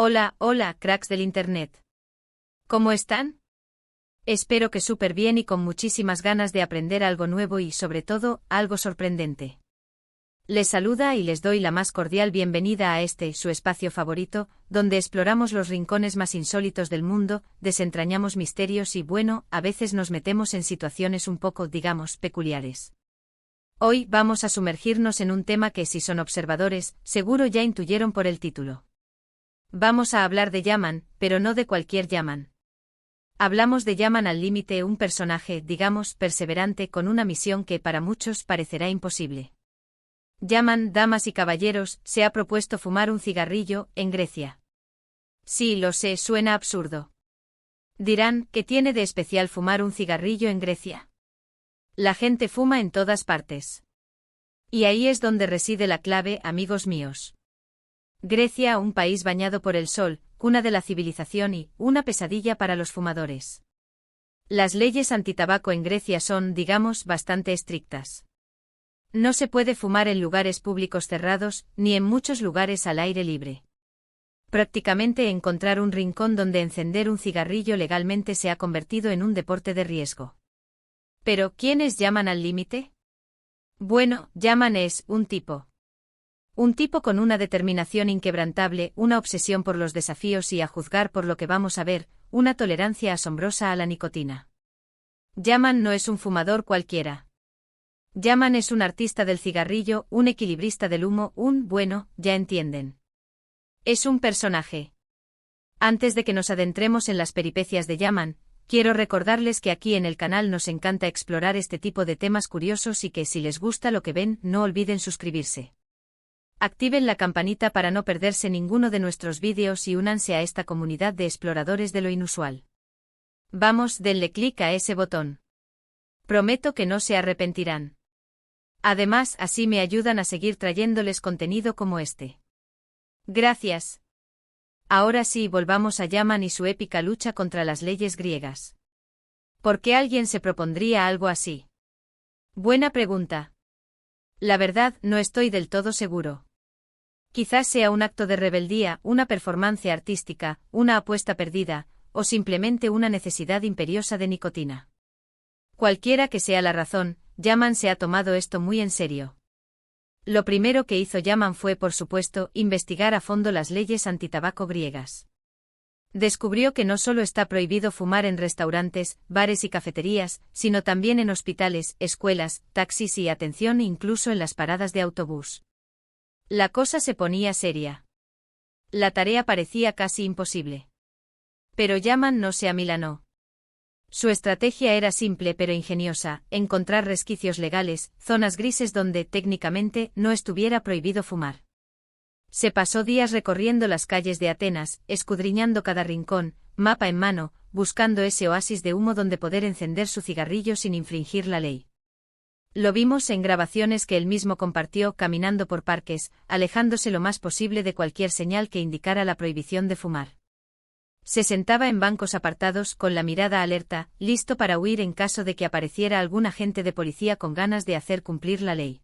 Hola, hola, cracks del Internet. ¿Cómo están? Espero que súper bien y con muchísimas ganas de aprender algo nuevo y, sobre todo, algo sorprendente. Les saluda y les doy la más cordial bienvenida a su espacio favorito, donde exploramos los rincones más insólitos del mundo, desentrañamos misterios y, bueno, a veces nos metemos en situaciones un poco, digamos, peculiares. Hoy vamos a sumergirnos en un tema que, si son observadores, seguro ya intuyeron por el título. Vamos a hablar de Yaman, pero no de cualquier Yaman. Hablamos de Yaman al límite, un personaje, digamos, perseverante con una misión que para muchos parecerá imposible. Yaman, damas y caballeros, se ha propuesto fumar un cigarrillo en Grecia. Sí, lo sé, suena absurdo. Dirán, ¿qué tiene de especial fumar un cigarrillo en Grecia? La gente fuma en todas partes. Y ahí es donde reside la clave, amigos míos. Grecia, un país bañado por el sol, cuna de la civilización y una pesadilla para los fumadores. Las leyes antitabaco en Grecia son, digamos, bastante estrictas. No se puede fumar en lugares públicos cerrados, ni en muchos lugares al aire libre. Prácticamente encontrar un rincón donde encender un cigarrillo legalmente se ha convertido en un deporte de riesgo. Pero, ¿quiénes llaman al límite? Bueno, Yaman es un tipo. Un tipo con una determinación inquebrantable, una obsesión por los desafíos y, a juzgar por lo que vamos a ver, una tolerancia asombrosa a la nicotina. Yaman no es un fumador cualquiera. Yaman es un artista del cigarrillo, un equilibrista del humo, bueno, ya entienden. Es un personaje. Antes de que nos adentremos en las peripecias de Yaman, quiero recordarles que aquí en el canal nos encanta explorar este tipo de temas curiosos y que si les gusta lo que ven, no olviden suscribirse. Activen la campanita para no perderse ninguno de nuestros vídeos y únanse a esta comunidad de exploradores de lo inusual. Vamos, denle clic a ese botón. Prometo que no se arrepentirán. Además, así me ayudan a seguir trayéndoles contenido como este. Gracias. Ahora sí, volvamos a Yaman y su épica lucha contra las leyes griegas. ¿Por qué alguien se propondría algo así? Buena pregunta. La verdad, no estoy del todo seguro. Quizás sea un acto de rebeldía, una performance artística, una apuesta perdida, o simplemente una necesidad imperiosa de nicotina. Cualquiera que sea la razón, Yaman se ha tomado esto muy en serio. Lo primero que hizo Yaman fue, por supuesto, investigar a fondo las leyes antitabaco griegas. Descubrió que no solo está prohibido fumar en restaurantes, bares y cafeterías, sino también en hospitales, escuelas, taxis y, atención, incluso en las paradas de autobús. La cosa se ponía seria. La tarea parecía casi imposible. Pero Yaman no se amilanó. Su estrategia era simple pero ingeniosa: encontrar resquicios legales, zonas grises donde, técnicamente, no estuviera prohibido fumar. Se pasó días recorriendo las calles de Atenas, escudriñando cada rincón, mapa en mano, buscando ese oasis de humo donde poder encender su cigarrillo sin infringir la ley. Lo vimos en grabaciones que él mismo compartió caminando por parques, alejándose lo más posible de cualquier señal que indicara la prohibición de fumar. Se sentaba en bancos apartados con la mirada alerta, listo para huir en caso de que apareciera algún agente de policía con ganas de hacer cumplir la ley.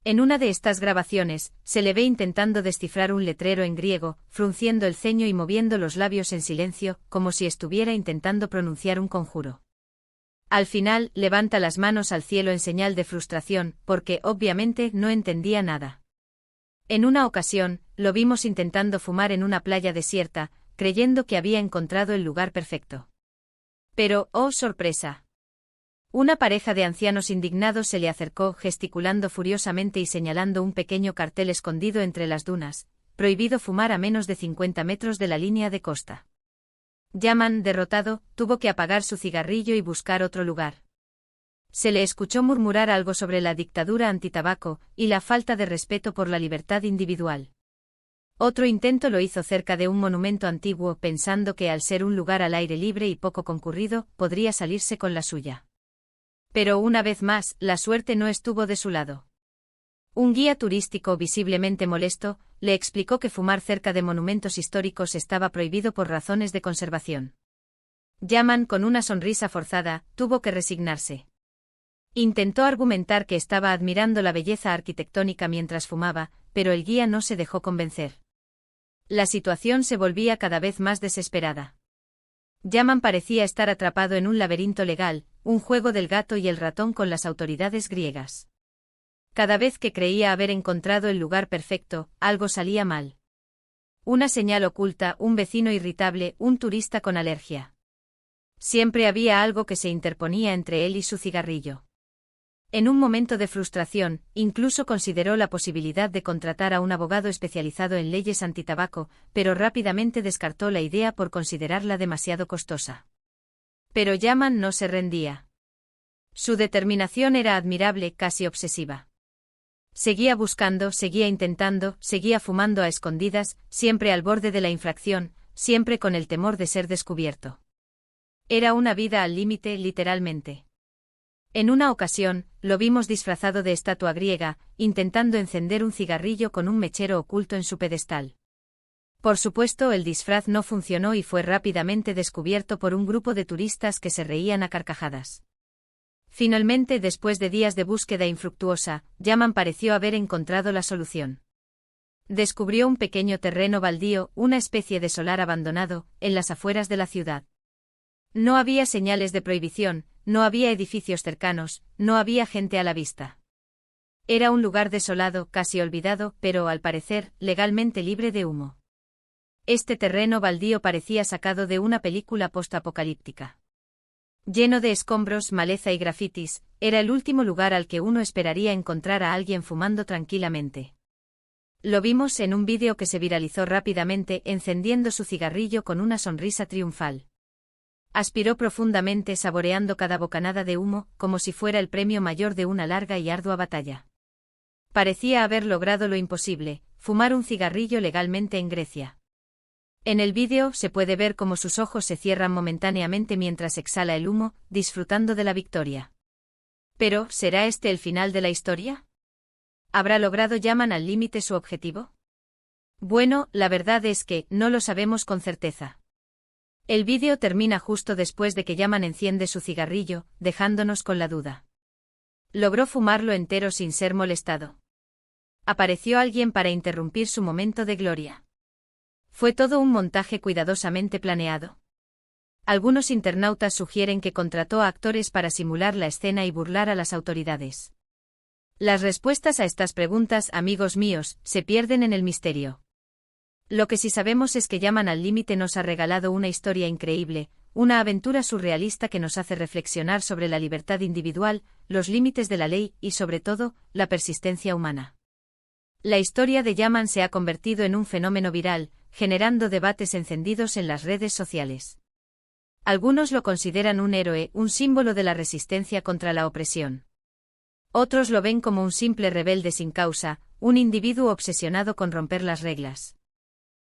En una de estas grabaciones, se le ve intentando descifrar un letrero en griego, frunciendo el ceño y moviendo los labios en silencio, como si estuviera intentando pronunciar un conjuro. Al final, levanta las manos al cielo en señal de frustración, porque, obviamente, no entendía nada. En una ocasión, lo vimos intentando fumar en una playa desierta, creyendo que había encontrado el lugar perfecto. Pero, ¡oh sorpresa! Una pareja de ancianos indignados se le acercó, gesticulando furiosamente y señalando un pequeño cartel escondido entre las dunas: prohibido fumar a menos de 50 metros de la línea de costa. Yaman, derrotado, tuvo que apagar su cigarrillo y buscar otro lugar. Se le escuchó murmurar algo sobre la dictadura antitabaco y la falta de respeto por la libertad individual. Otro intento lo hizo cerca de un monumento antiguo, pensando que al ser un lugar al aire libre y poco concurrido, podría salirse con la suya. Pero una vez más, la suerte no estuvo de su lado. Un guía turístico, visiblemente molesto, le explicó que fumar cerca de monumentos históricos estaba prohibido por razones de conservación. Yaman, con una sonrisa forzada, tuvo que resignarse. Intentó argumentar que estaba admirando la belleza arquitectónica mientras fumaba, pero el guía no se dejó convencer. La situación se volvía cada vez más desesperada. Yaman parecía estar atrapado en un laberinto legal, un juego del gato y el ratón con las autoridades griegas. Cada vez que creía haber encontrado el lugar perfecto, algo salía mal. Una señal oculta, un vecino irritable, un turista con alergia. Siempre había algo que se interponía entre él y su cigarrillo. En un momento de frustración, incluso consideró la posibilidad de contratar a un abogado especializado en leyes antitabaco, pero rápidamente descartó la idea por considerarla demasiado costosa. Pero Yaman no se rendía. Su determinación era admirable, casi obsesiva. Seguía buscando, seguía intentando, seguía fumando a escondidas, siempre al borde de la infracción, siempre con el temor de ser descubierto. Era una vida al límite, literalmente. En una ocasión, lo vimos disfrazado de estatua griega, intentando encender un cigarrillo con un mechero oculto en su pedestal. Por supuesto, el disfraz no funcionó y fue rápidamente descubierto por un grupo de turistas que se reían a carcajadas. Finalmente, después de días de búsqueda infructuosa, Yaman pareció haber encontrado la solución. Descubrió un pequeño terreno baldío, una especie de solar abandonado, en las afueras de la ciudad. No había señales de prohibición, no había edificios cercanos, no había gente a la vista. Era un lugar desolado, casi olvidado, pero, al parecer, legalmente libre de humo. Este terreno baldío parecía sacado de una película postapocalíptica. Lleno de escombros, maleza y grafitis, era el último lugar al que uno esperaría encontrar a alguien fumando tranquilamente. Lo vimos en un vídeo que se viralizó rápidamente encendiendo su cigarrillo con una sonrisa triunfal. Aspiró profundamente saboreando cada bocanada de humo, como si fuera el premio mayor de una larga y ardua batalla. Parecía haber logrado lo imposible, fumar un cigarrillo legalmente en Grecia. En el vídeo se puede ver cómo sus ojos se cierran momentáneamente mientras exhala el humo, disfrutando de la victoria. Pero, ¿será este el final de la historia? ¿Habrá logrado Yaman al límite su objetivo? Bueno, la verdad es que no lo sabemos con certeza. El vídeo termina justo después de que Yaman enciende su cigarrillo, dejándonos con la duda. ¿Logró fumarlo entero sin ser molestado? ¿Apareció alguien para interrumpir su momento de gloria? ¿Fue todo un montaje cuidadosamente planeado? Algunos internautas sugieren que contrató a actores para simular la escena y burlar a las autoridades. Las respuestas a estas preguntas, amigos míos, se pierden en el misterio. Lo que sí sabemos es que Yaman al límite nos ha regalado una historia increíble, una aventura surrealista que nos hace reflexionar sobre la libertad individual, los límites de la ley y, sobre todo, la persistencia humana. La historia de Yaman se ha convertido en un fenómeno viral, generando debates encendidos en las redes sociales. Algunos lo consideran un héroe, un símbolo de la resistencia contra la opresión. Otros lo ven como un simple rebelde sin causa, un individuo obsesionado con romper las reglas.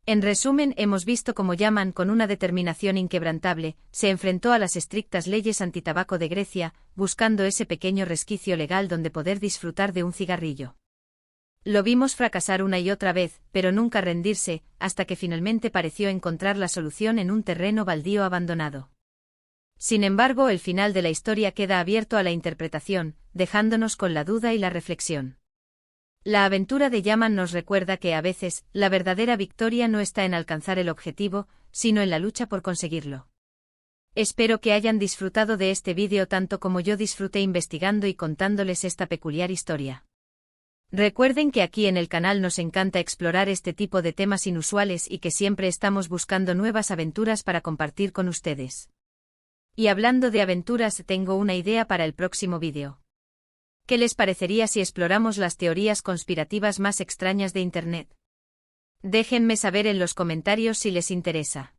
En resumen, hemos visto cómo Yaman, con una determinación inquebrantable, se enfrentó a las estrictas leyes antitabaco de Grecia, buscando ese pequeño resquicio legal donde poder disfrutar de un cigarrillo. Lo vimos fracasar una y otra vez, pero nunca rendirse, hasta que finalmente pareció encontrar la solución en un terreno baldío abandonado. Sin embargo, el final de la historia queda abierto a la interpretación, dejándonos con la duda y la reflexión. La aventura de Yaman nos recuerda que a veces, la verdadera victoria no está en alcanzar el objetivo, sino en la lucha por conseguirlo. Espero que hayan disfrutado de este vídeo tanto como yo disfruté investigando y contándoles esta peculiar historia. Recuerden que aquí en el canal nos encanta explorar este tipo de temas inusuales y que siempre estamos buscando nuevas aventuras para compartir con ustedes. Y hablando de aventuras, tengo una idea para el próximo vídeo. ¿Qué les parecería si exploramos las teorías conspirativas más extrañas de Internet? Déjenme saber en los comentarios si les interesa.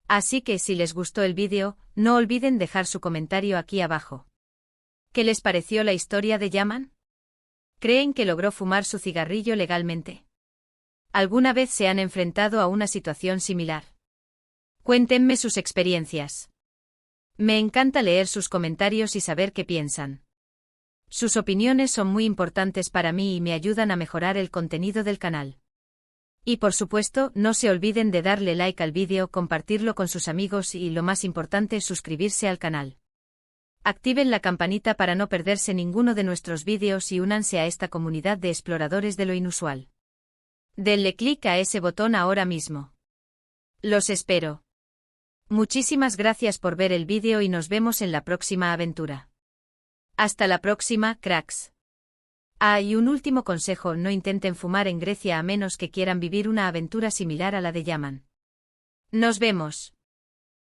Así que si les gustó el vídeo, no olviden dejar su comentario aquí abajo. ¿Qué les pareció la historia de Yaman? ¿Creen que logró fumar su cigarrillo legalmente? ¿Alguna vez se han enfrentado a una situación similar? Cuéntenme sus experiencias. Me encanta leer sus comentarios y saber qué piensan. Sus opiniones son muy importantes para mí y me ayudan a mejorar el contenido del canal. Y por supuesto, no se olviden de darle like al vídeo, compartirlo con sus amigos y, lo más importante, suscribirse al canal. Activen la campanita para no perderse ninguno de nuestros vídeos y únanse a esta comunidad de exploradores de lo inusual. Denle clic a ese botón ahora mismo. Los espero. Muchísimas gracias por ver el vídeo y nos vemos en la próxima aventura. Hasta la próxima, cracks. Y un último consejo: no intenten fumar en Grecia a menos que quieran vivir una aventura similar a la de Yaman. Nos vemos.